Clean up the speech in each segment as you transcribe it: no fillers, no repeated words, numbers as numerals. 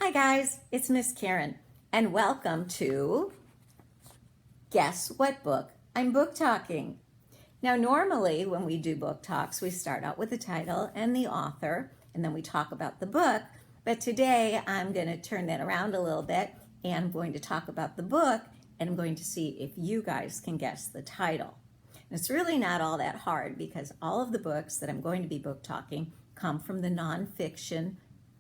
Hi guys, it's Miss Karen, and welcome to Guess What Book I'm Book Talking. Now normally when we do book talks, we start out with the title and the author, and then we talk about the book, but today I'm going to turn that around a little bit, and I'm going to talk about the book, and I'm going to see if you guys can guess the title. And it's really not all that hard because all of the books that I'm going to be book talking come from the nonfiction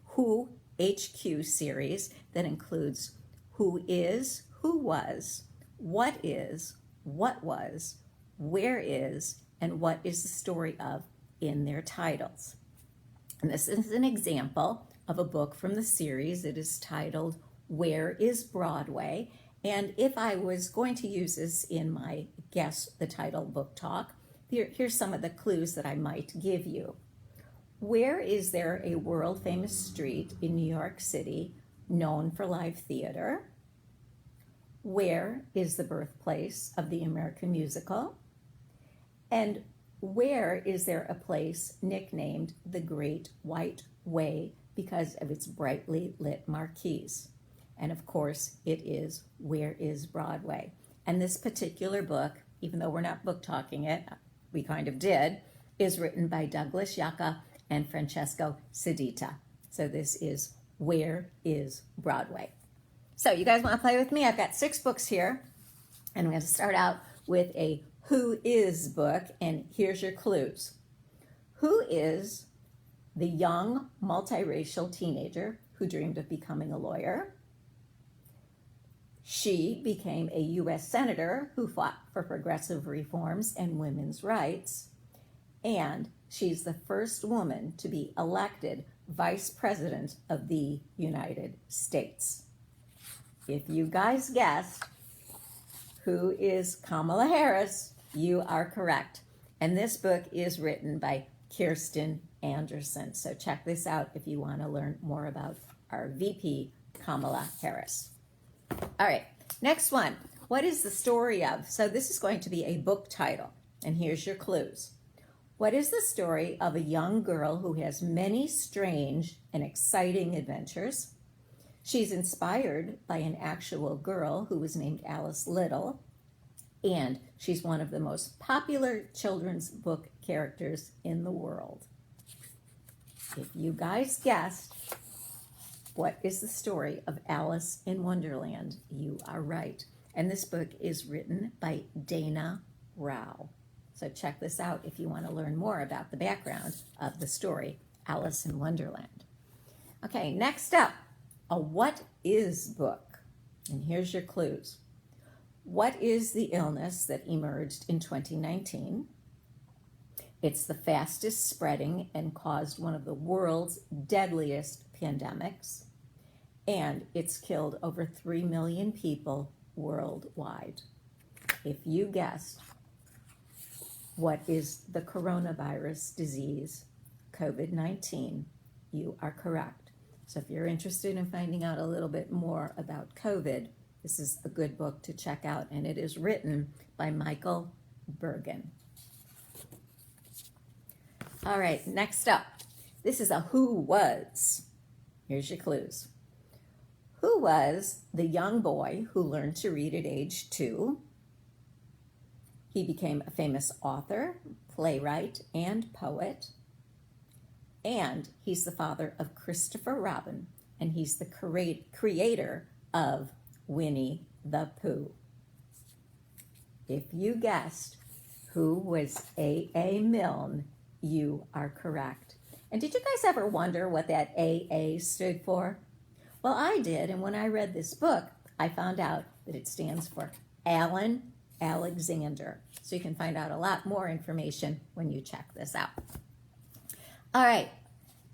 Who HQ series that includes who is, who was, what is, what was, where is, and what is the story of in their titles. And this is an example of a book from the series. It is titled Where is Broadway? And if I was going to use this in my Guess the Title book talk, here's some of the clues that I might give you. Where is there a world-famous street in New York City known for live theater? Where is the birthplace of the American musical? And where is there a place nicknamed the Great White Way because of its brightly lit marquees? And of course, it is Where is Broadway? And this particular book, even though we're not book talking it, we kind of did, is written by Douglas Yaka and Francesco Sedita. So this is Where is Broadway? So you guys want to play with me? I've got 6 books here, and I'm going to start out with a Who is book, and here's your clues. Who is the young multiracial teenager who dreamed of becoming a lawyer? She became a U.S. senator who fought for progressive reforms and women's rights, and she's the first woman to be elected Vice President of the United States. If you guys guessed who is Kamala Harris, you are correct. And this book is written by Kirsten Anderson. So check this out if you want to learn more about our VP, Kamala Harris. All right, next one. What is the story of? So this is going to be a book title, and here's your clues. What is the story of a young girl who has many strange and exciting adventures? She's inspired by an actual girl who was named Alice Little, and she's one of the most popular children's book characters in the world. If you guys guessed what is the story of Alice in Wonderland, you are right. And this book is written by Dana Rao. So check this out if you want to learn more about the background of the story, Alice in Wonderland. Okay, next up, a what is book. And here's your clues. What is the illness that emerged in 2019? It's the fastest spreading and caused one of the world's deadliest pandemics. And it's killed over 3 million people worldwide. If you guessed what is the coronavirus disease, COVID-19, you are correct. So if you're interested in finding out a little bit more about COVID, this is a good book to check out, and it is written by Michael Bergen. All right, next up, this is a who was. Here's your clues. Who was the young boy who learned to read at age 2? He became a famous author, playwright, and poet. And he's the father of Christopher Robin, and he's the creator of Winnie the Pooh. If you guessed who was A.A. Milne, you are correct. And did you guys ever wonder what that A.A. stood for? Well, I did, and when I read this book, I found out that it stands for Alan Alexander. So you can find out a lot more information when you check this out. All right,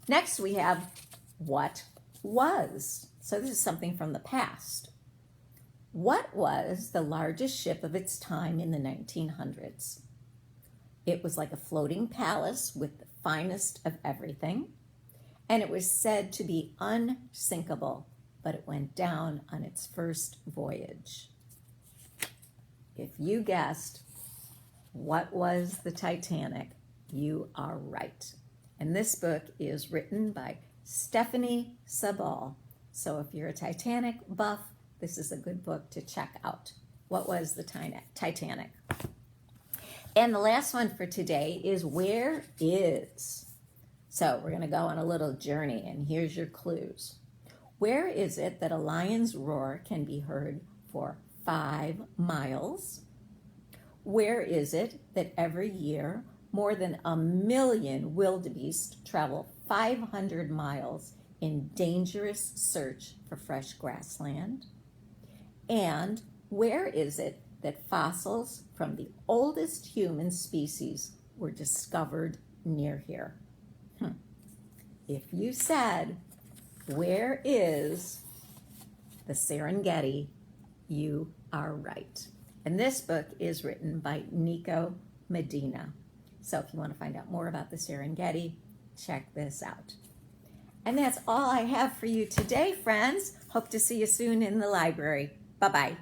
next we have what was. So this is something from the past. What was the largest ship of its time in the 1900s? It was like a floating palace with the finest of everything, and it was said to be unsinkable, but it went down on its first voyage. If you guessed what was the Titanic, you are right. And this book is written by Stephanie Sabal, So if you're a Titanic buff, this is a good book to check out. What was the Titanic? And the last one for today is Where Is? So we're going to go on a little journey, and here's your clues. Where is it that a lion's roar can be heard for 5 miles? Where is it that every year more than 1 million wildebeest travel 500 miles in dangerous search for fresh grassland? And where is it that fossils from the oldest human species were discovered near here? If you said, where is the Serengeti, you are right. And this book is written by Nico Medina. So if you want to find out more about the Serengeti, check this out. And that's all I have for you today, friends. Hope to see you soon in the library. Bye-bye.